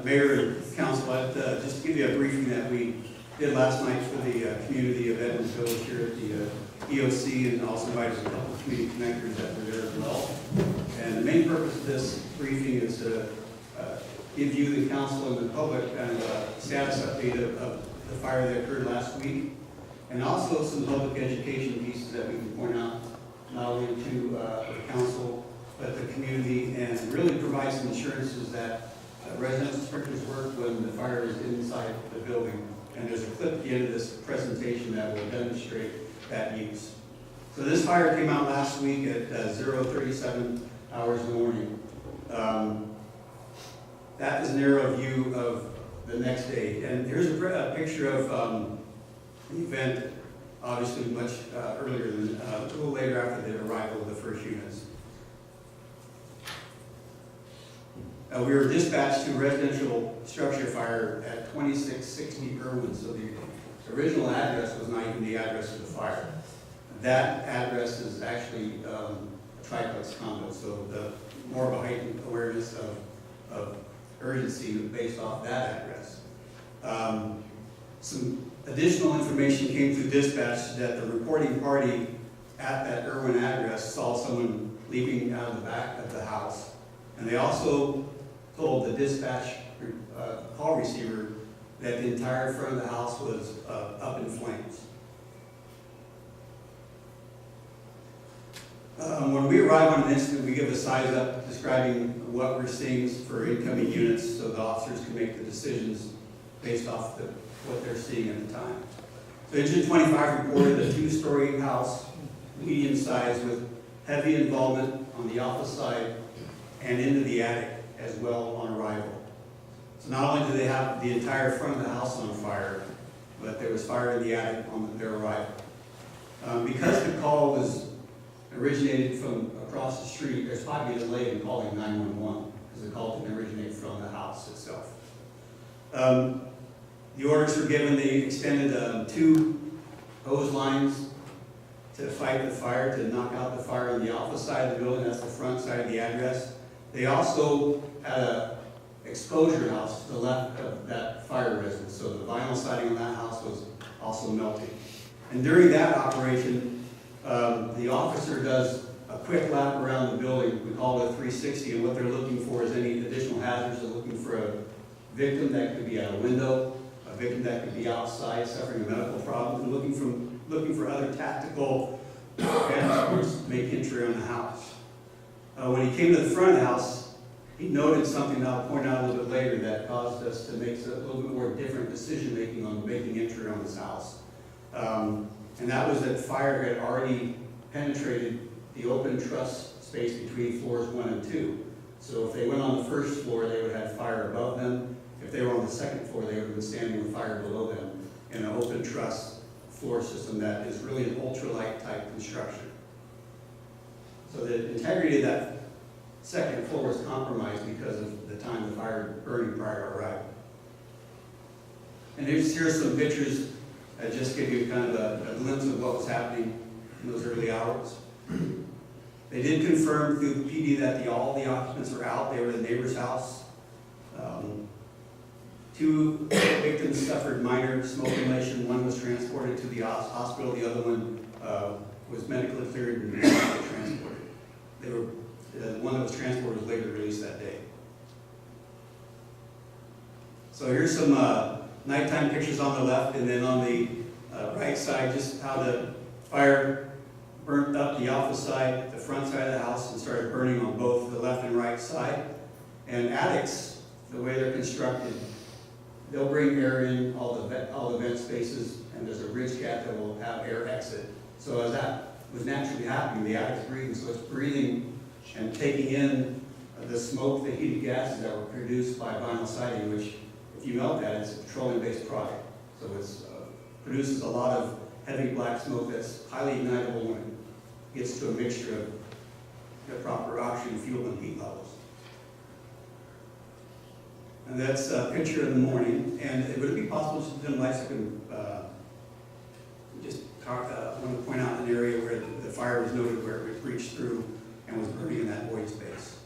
Mayor and Council, I'd just give you a briefing that we did last night for the community of Edmonds Village here at the EOC, and also invited a couple of community connectors that were there as well. And the main purpose of this briefing is to give you, the council, and the public kind of a status update of the fire that occurred last week, and also some public education pieces that we can point out not only to the council but the community, and really provide some assurances that residential sprinklers work when the fire is inside the building. And there's a clip at the end of this presentation that will demonstrate that use. So this fire came out last week at 0:37 hours in the morning. That is an aerial view of the next day. And here's a picture of the event, obviously much earlier than, a little later after the arrival of the first units. We were dispatched to a residential structure fire at 2660 Irwin, so the original address was not even the address of the fire. That address is actually a triplex condo, so the more of a heightened awareness of urgency based off that address. Some additional information came through dispatch that the reporting party at that Irwin address saw someone leaping out of the back of the house, and they also told the dispatch call receiver that the entire front of the house was up in flames. When we arrive on an incident, we give a size up describing what we're seeing for incoming units so the officers can make the decisions based off what they're seeing at the time. So Engine 25 reported a 2-story house, medium size, with heavy involvement on the office side and into the attic as well on arrival. So not only did they have the entire front of the house on fire, but there was fire in the attic on their arrival. Because the call was originated from across the street, there's probably a delay in calling 911 because the call didn't originate from the house itself. The orders were given. They extended 2 hose lines to fight the fire, to knock out the fire on the office side of the building. That's the front side of the address. They also had an exposure house to the left of that fire residence, so the vinyl siding on that house was also melting. And during that operation, the officer does a quick lap around the building. We call it a 360, and what they're looking for is any additional hazards. They're looking for a victim that could be at a window, a victim that could be outside suffering a medical problem, and looking for other tactical hazards to make entry on the house. When he came to the front of the house, he noted something that I'll point out a little bit later that caused us to make a little bit more different decision making on making entry on this house. And that was that fire had already penetrated the open truss space between floors 1 and 2. So if they went on the first floor, they would have fire above them. If they were on the second floor, they would have been standing with fire below them in an open truss floor system that is really an ultralight type construction. So the integrity of that second floor was compromised because of the time the fire burning prior to arrival. And here's some pictures that just give you kind of a glimpse of what was happening in those early hours. They did confirm through the PD that all the occupants were out. They were in the neighbor's house. 2 victims suffered minor smoke inhalation. One was transported to the hospital. The other one was medically cleared and transported. The one that was transported was later released that day. So here's some nighttime pictures on the left, and then on the right side, just how the fire burnt up the office side, the front side of the house, and started burning on both the left and right side. And attics, the way they're constructed, they'll bring air in all the vent spaces, and there's a ridge cap that will have air exit. So as that was naturally happening, the attic's breathing, so it's breathing and taking in the smoke, the heated gases that were produced by vinyl siding, which, if you melt that, it's a petroleum-based product. So it produces a lot of heavy black smoke that's highly ignitable when it gets to a mixture of the proper oxygen, fuel, and heat levels. And that's a picture of the morning. And would it be possible to dim lights? I can just want to point out an area where the fire was noted, where it reached through and was burning in that void space.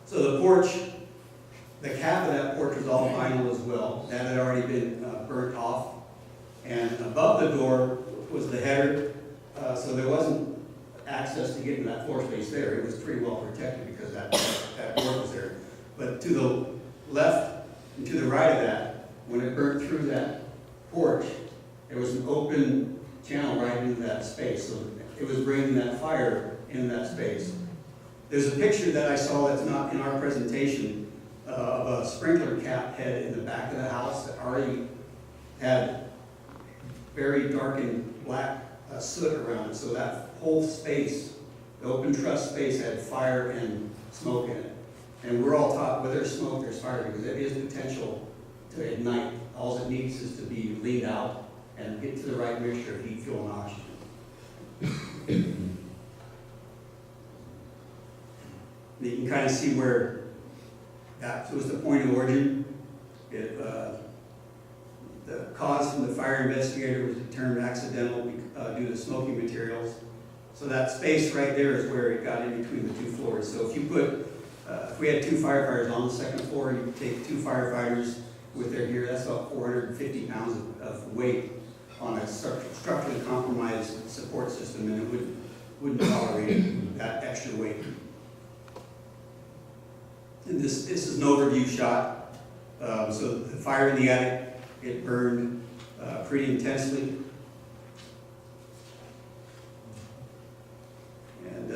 So the porch The cap of that porch was all vinyl as well. That had already been burnt off. And above the door was the header, so there wasn't access to get into that floor space there. It was pretty well protected because that door was there. But to the left and to the right of that, when it burnt through that porch, there was an open channel right into that space. So it was bringing that fire into that space. There's a picture that I saw that's not in our presentation of a sprinkler cap head in the back of the house that already had very darkened black soot around it. So that whole space, the open truss space, had fire and smoke in it. And we're all taught where there's smoke, there's fire, because there is potential to ignite. All it needs is to be leaned out and get to the right mixture of heat, fuel, and oxygen. You can kind of see where that was the point of origin. The cause from the fire investigator was determined accidental due to smoky materials. So that space right there is where it got in between the two floors. So if you put, if we had 2 firefighters on the second floor, you take 2 firefighters with their gear, that's about 450 pounds of weight on a structurally compromised support system, and it wouldn't tolerate that extra weight. And this is an overview shot. So the fire in the attic, it burned pretty intensely. And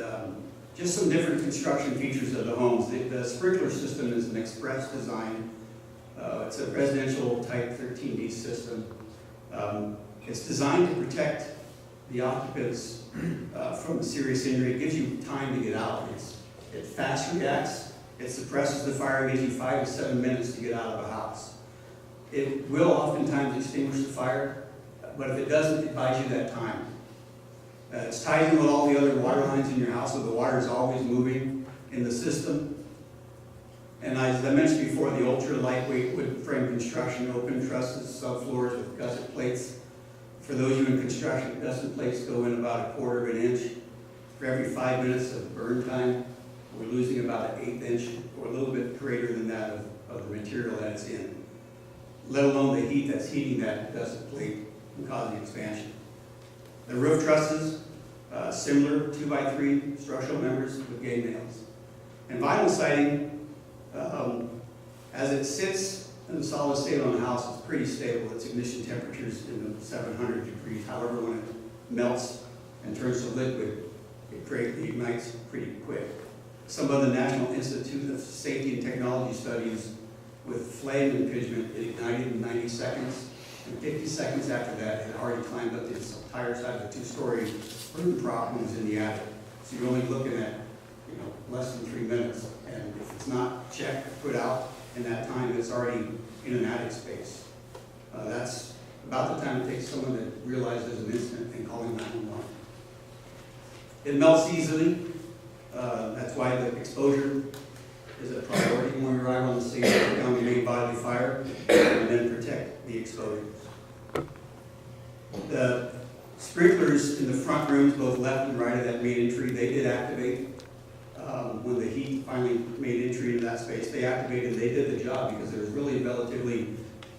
just some different construction features of the homes. The sprinkler system is an express design. It's a residential type 13D system. It's designed to protect the occupants from a serious injury. It gives you time to get out. It fast reacts. It suppresses the fire, gives you 5 to 7 minutes to get out of a house. It will oftentimes extinguish the fire, but if it doesn't, it buys you that time. It's tied in with all the other water lines in your house, so the water is always moving in the system. And as I mentioned before, the ultra lightweight wood frame construction, open trusses, subfloors with gusset plates. For those of you in construction, gusset plates go in about 1/4 of an inch. For every 5 minutes of burn time, we're losing about an 1/8 inch or a little bit greater than that of the material that it's in, let alone the heat that's heating that gusset plate and causing expansion. The roof trusses, similar 2x3 structural members with gate nails. And vinyl siding, as it sits in the solid state on the house, it's pretty stable. Its ignition temperatures in the 700 degrees. However, when it melts and turns to liquid, it ignites pretty quick. Some of the National Institute of Safety and Technology studies with flame impingement, it ignited in 90 seconds, and 50 seconds after that, it had already climbed up the entire side of the 2-story burn prop and was in the attic. So you're only looking at, less than 3 minutes. And if it's not checked or put out in that time, it's already in an attic space. That's about the time it takes someone to realize there's an incident and calling 911. It melts easily. That's why the exposure is a priority when we arrive on the scene, to down the main bodily fire and then protect the exposure. The sprinklers in the front rooms, both left and right of that main entry, they did activate. When the heat finally made entry into that space, they activated, they did the job because there was really relatively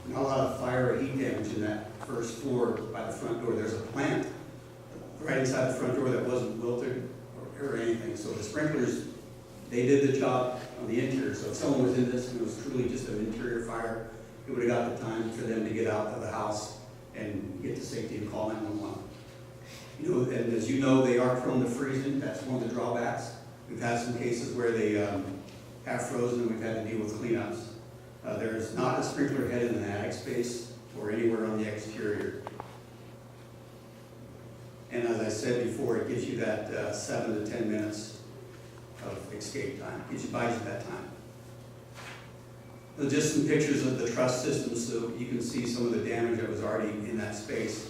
not a lot of fire or heat damage in that first floor by the front door. There's a plant right inside the front door that wasn't wilted or anything. So the sprinklers, they did the job on the interior. So if someone was in this and it was truly just an interior fire, it would have got the time for them to get out of the house and get to safety and call 911. And as you know, they are prone to freezing. That's one of the drawbacks. We've had some cases where they have frozen and we've had to deal with cleanups. There is not a sprinkler head in an attic space or anywhere on the exterior. And as I said before, it gives you that 7 to 10 minutes of escape time. Buys you that time. So just some pictures of the truss system so you can see some of the damage that was already in that space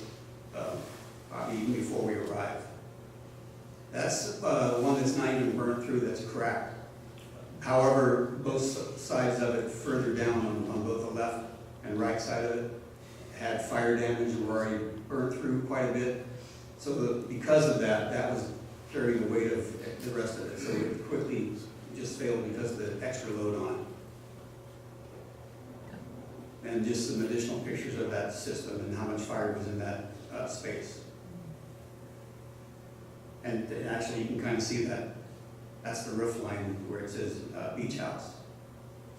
probably even before we arrived. That's one that's not even burned through, that's cracked. However, both sides of it further down on both the left and right side of it had fire damage and were already burnt through quite a bit. So because of that, that was carrying the weight of the rest of it. So it quickly just failed because of the extra load on it. and just some additional pictures of that system and how much fire was in that space. And actually, you can kind of see that, that's the roof line where it says beach house.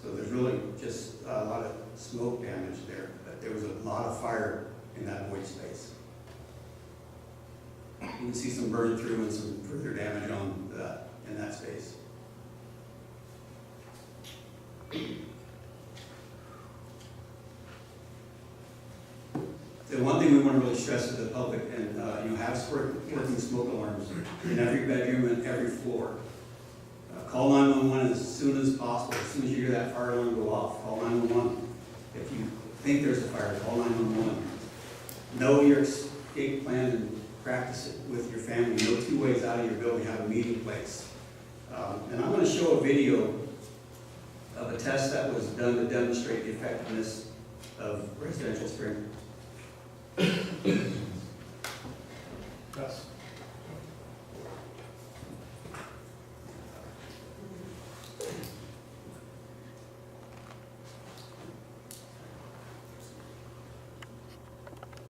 So there's really just a lot of smoke damage there, but there was a lot of fire in that void space. You can see some burn through and some further damage on in that space. The one thing we want to really stress to the public, and have working smoke alarms in every bedroom and every floor. Call 911 as soon as possible. As soon as you hear that fire alarm go off, call 911. If you think there's a fire, call 911. Know your escape plan and practice it with your family. Know 2 ways out of your building. Have a meeting place. And I'm going to show a video of a test that was done to demonstrate the effectiveness of residential sprinkler. Yes.